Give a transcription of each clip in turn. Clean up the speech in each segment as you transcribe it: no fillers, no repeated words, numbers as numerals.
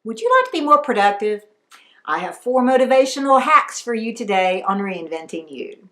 Would you like to be more productive? I have 4 motivational hacks for you today on Reinventing You.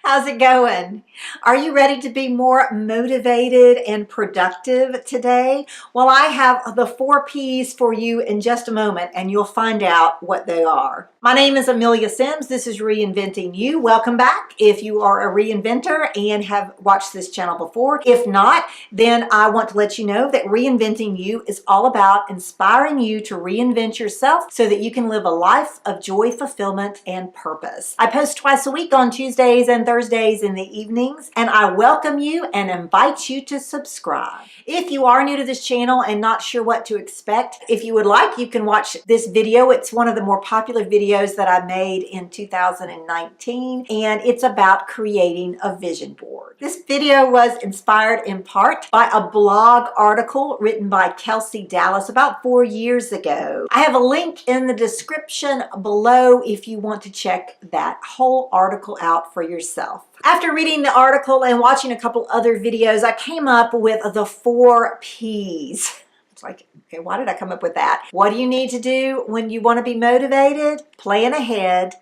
How's it going? Are you ready to be more motivated and productive today? Well, I have the 4 P's for you in just a moment, and you'll find out what they are. My name is Amelia Sims. This is Reinventing You. Welcome back if you are a reinventor and have watched this channel before. If not, then I want to let you know that Reinventing You is all about inspiring you to reinvent yourself so that you can live a life of joy, fulfillment, and purpose. I post twice a week on Tuesdays and Thursdays in the evenings, and I welcome you and invite you to subscribe. If you are new to this channel and not sure what to expect, if you would like, you can watch this video. It's one of the more popular videos that I made in 2019, and it's about creating a vision board. This video was inspired in part by a blog article written by Kelsey Dallas about 4 years ago. I have a link in the description below if you want to check that whole article out for yourself. After reading the article and watching a couple other videos, I came up with the 4 P's. It's like, okay, why did I come up with that? What do you need to do when you want to be motivated? Plan ahead,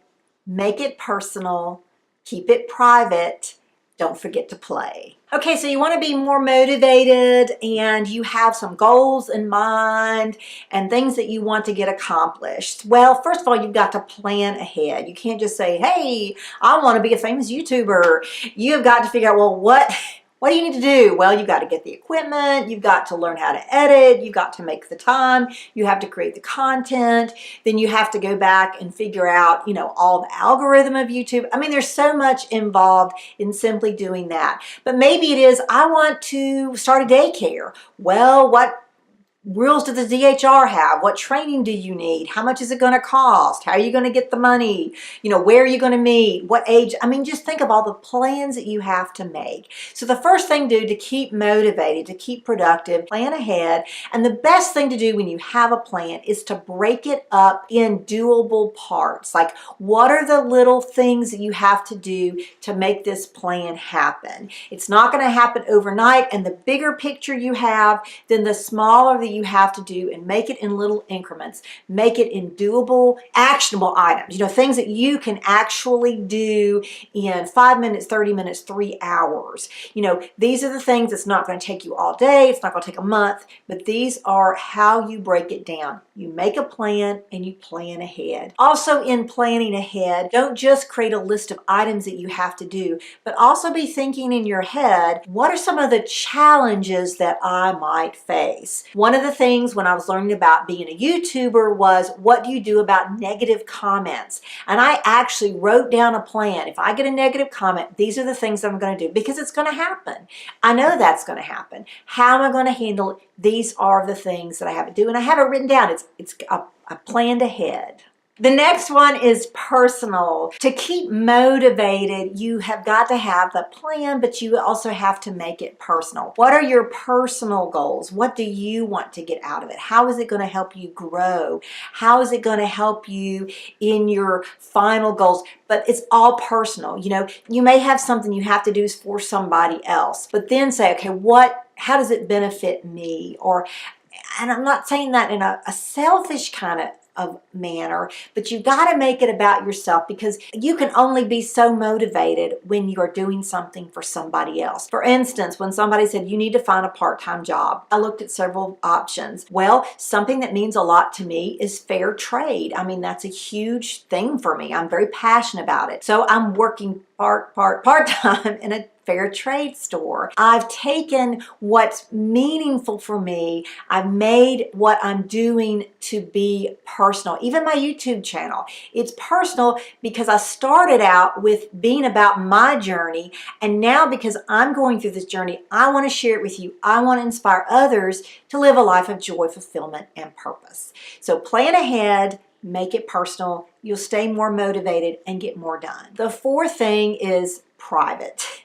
make it personal, keep it private, don't forget to play. Okay, so you want to be more motivated and you have some goals in mind and things that you want to get accomplished. Well, first of all, you've got to plan ahead. You can't just say, hey, I want to be a famous YouTuber. You've got to figure out, well, what do you need to do? Well, you've got to get the equipment, you've got to learn how to edit, you've got to make the time, you have to create the content, then you have to go back and figure out, all the algorithm of YouTube. I mean, there's so much involved in simply doing that. But maybe it is, I want to start a daycare. Well, what rules does the DHR have? What training do you need? How much is it going to cost? How are you going to get the money? Where are you going to meet? What age? I mean, just think of all the plans that you have to make. So the first thing to do to keep motivated, to keep productive, plan ahead. And the best thing to do when you have a plan is to break it up in doable parts. Like, what are the little things that you have to do to make this plan happen? It's not going to happen overnight, and the bigger picture you have, then the smaller that you have to do, and make it in little increments. Make it in doable, actionable items. Things that you can actually do in 5 minutes, 30 minutes, 3 hours. These are the things that's not going to take you all day. It's not going to take a month, but these are how you break it down. You make a plan and you plan ahead. Also, in planning ahead, don't just create a list of items that you have to do, but also be thinking in your head, what are some of the challenges that I might face? One of the things when I was learning about being a YouTuber was, what do you do about negative comments? And I actually wrote down a plan. If I get a negative comment, these are the things I'm going to do, because it's going to happen. I know that's going to happen. How am I going to handle it? These are the things that I have to do, and I have it written down. I planned ahead. The next one is personal. To keep motivated, you have got to have the plan, but you also have to make it personal. What are your personal goals? What do you want to get out of it? How is it going to help you grow? How is it going to help you in your final goals? But it's all personal. You may have something you have to do for somebody else, but then say, okay, how does it benefit me? And I'm not saying that in a selfish kind of manner, but you got to make it about yourself, because you can only be so motivated when you're doing something for somebody else. For instance, when somebody said you need to find a part-time job, I looked at several options. Well, something that means a lot to me is fair trade. I mean, that's a huge thing for me. I'm very passionate about it. So I'm working part-time in a fair trade store. I've taken what's meaningful for me. I've made what I'm doing to be personal. Even my YouTube channel, it's personal because I started out with being about my journey, and now because I'm going through this journey, I want to share it with you. I want to inspire others to live a life of joy, fulfillment, and purpose. So plan ahead, make it personal. You'll stay more motivated and get more done. The 4th thing is private.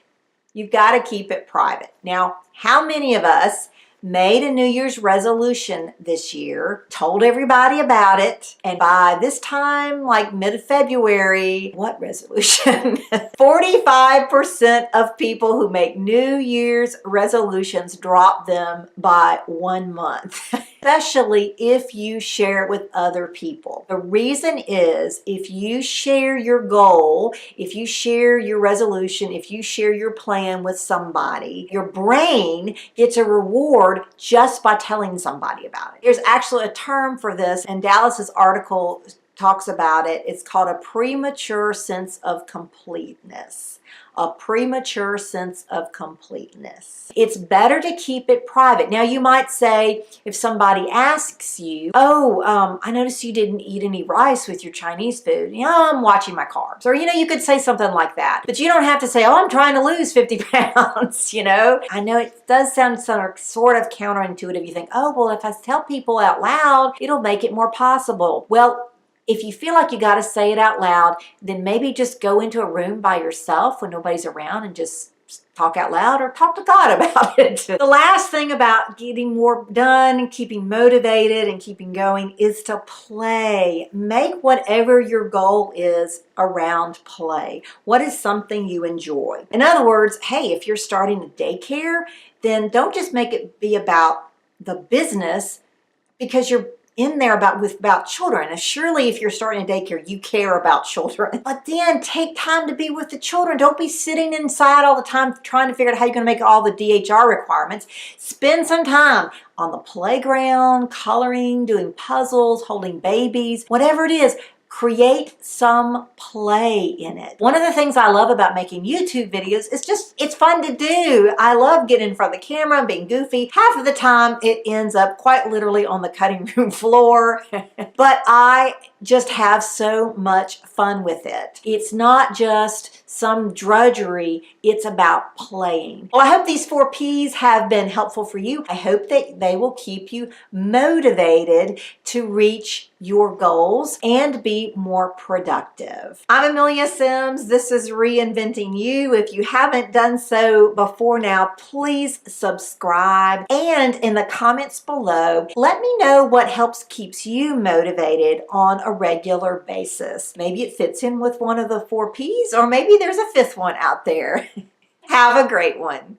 You've got to keep it private. Now, how many of us made a New Year's resolution this year, told everybody about it, and by this time, like mid-February, what resolution? 45% of people who make New Year's resolutions drop them by 1 month. Especially if you share it with other people. The reason is if you share your goal, if you share your resolution, if you share your plan with somebody, your brain gets a reward just by telling somebody about it. There's actually a term for this, and Dallas's article talks about it. It's called a premature sense of completeness. A premature sense of completeness. It's better to keep it private. Now, you might say, if somebody asks you, I noticed you didn't eat any rice with your Chinese food. I'm watching my carbs. Or, you could say something like that. But you don't have to say, I'm trying to lose 50 pounds, I know it does sound sort of counterintuitive. You think, if I tell people out loud, it'll make it more possible. Well, if you feel like you got to say it out loud, then maybe just go into a room by yourself when nobody's around and just talk out loud or talk to God about it. The last thing about getting more done, keeping motivated and keeping going is to play. Make whatever your goal is around play. What is something you enjoy? In other words, hey, if you're starting a daycare, then don't just make it be about the business because you're in there about children. And surely if you're starting a daycare, you care about children. But then take time to be with the children. Don't be sitting inside all the time trying to figure out how you're going to make all the DHR requirements. Spend some time on the playground, coloring, doing puzzles, holding babies, whatever it is. Create some play in it. One of the things I love about making YouTube videos is it's fun to do. I love getting in front of the camera and being goofy. Half of the time it ends up quite literally on the cutting room floor, but I just have so much fun with it. It's not just some drudgery, it's about playing. Well, I hope these 4 P's have been helpful for you. I hope that they will keep you motivated to reach your goals and be more productive. I'm Amelia Sims. This is Reinventing You. If you haven't done so before now, please subscribe. And in the comments below, let me know what keeps you motivated on a regular basis. Maybe it fits in with one of the 4 P's, or maybe there's a 5th one out there. Have a great one.